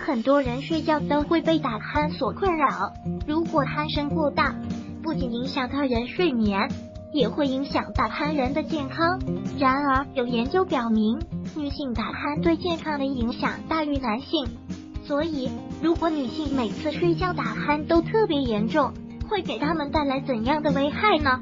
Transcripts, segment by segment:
很多人睡觉都会被打鼾所困扰，如果鼾声过大，不仅影响他人睡眠，也会影响打鼾人的健康。然而，有研究表明，女性打鼾对健康的影响大于男性。所以，如果女性每次睡觉打鼾都特别严重，会给她们带来怎样的危害呢？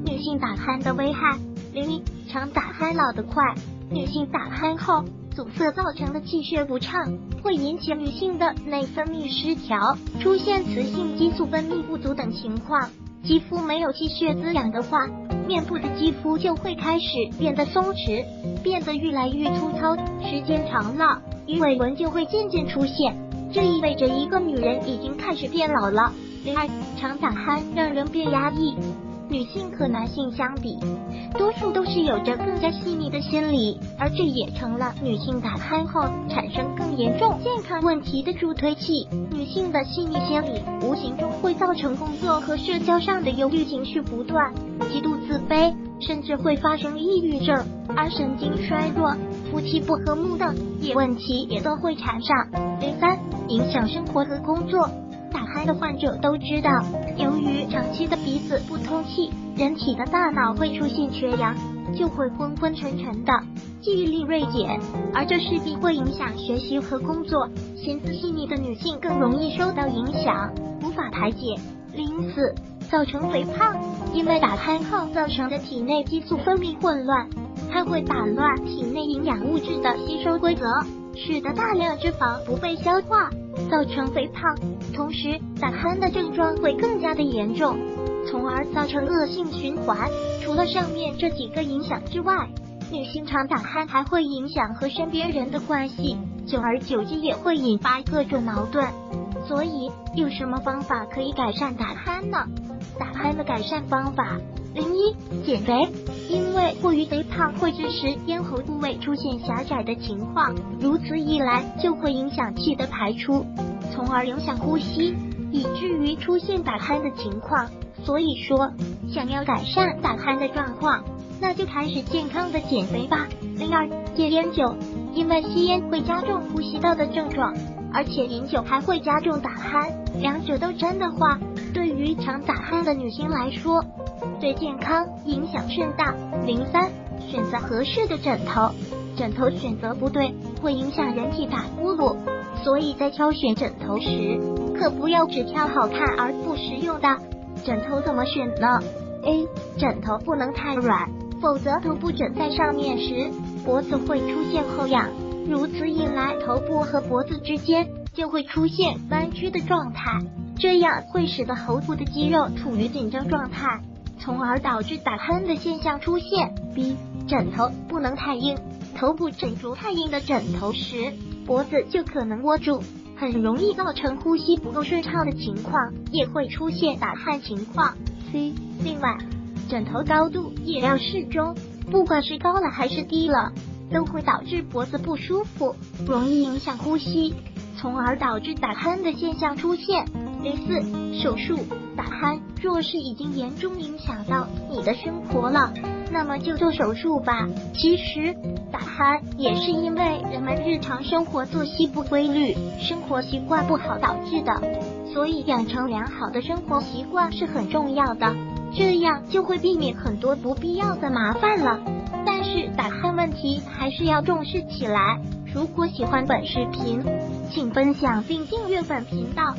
女性打鼾的危害：1. 常打鼾老得快。女性打鼾后，阻塞造成的气血不畅，会引起女性的内分泌失调，出现雌性激素分泌不足等情况。肌肤没有气血滋养的话，面部的肌肤就会开始变得松弛，变得越来越粗糙，时间长了，鱼尾纹就会渐渐出现，这意味着一个女人已经开始变老了。2. 常打鼾让人变压抑。女性和男性相比，多数都是有着更加细腻的心理，而这也成了女性打鼾后产生更严重健康问题的助推器。女性的细腻心理无形中会造成工作和社交上的忧虑情绪不断，极度自卑，甚至会发生抑郁症，而神经衰弱、夫妻不和睦等问题也都会缠上。3. 影响生活和工作。打鼾的患者都知道，由于长期的鼻子不通气，人体的大脑会出现缺氧，就会昏昏沉沉的，记忆力锐减，而这势必会影响学习和工作。心思细腻的女性更容易受到影响，无法排解。4. 造成肥胖。因为打鼾后造成的体内激素分泌混乱，它会打乱体内营养物质的吸收规则，使得大量脂肪不被消化，造成肥胖。同时，打鼾的症状会更加的严重，从而造成恶性循环。除了上面这几个影响之外，女性常打鼾还会影响和身边人的关系，久而久之也会引发各种矛盾。所以，有什么方法可以改善打鼾呢？打鼾的改善方法：1. 减肥。因为过于肥胖会致使咽喉部位出现狭窄的情况，如此一来就会影响气的排出，从而影响呼吸，以至于出现打鼾的情况。所以说，想要改善打鼾的状况，那就开始健康的减肥吧。2. 戒烟酒。因为吸烟会加重呼吸道的症状，而且饮酒还会加重打鼾，两者都沾的话，对于常打鼾的女性来说，对健康影响甚大。3. 选择合适的枕头。枕头选择不对，会影响人体打呼噜，所以在挑选枕头时，可不要只挑好看而不实用的。枕头怎么选呢？ A. 枕头不能太软，否则头部枕在上面时，脖子会出现后仰，如此一来，头部和脖子之间就会出现弯曲的状态，这样会使得喉部的肌肉处于紧张状态，从而导致打鼾的现象出现。B. 枕头不能太硬，头部枕着太硬的枕头时，脖子就可能窝住，很容易造成呼吸不够顺畅的情况，也会出现打鼾情况。C. 另外，枕头高度也要适中，不管是高了还是低了，都会导致脖子不舒服，容易影响呼吸，从而导致打鼾的现象出现。4. 手术。打鼾若是已经严重影响到你的生活了，那么就做手术吧。其实打鼾也是因为人们日常生活作息不规律，生活习惯不好导致的，所以养成良好的生活习惯是很重要的，这样就会避免很多不必要的麻烦了。但是打鼾问题还是要重视起来。如果喜欢本视频，请分享并订阅本频道，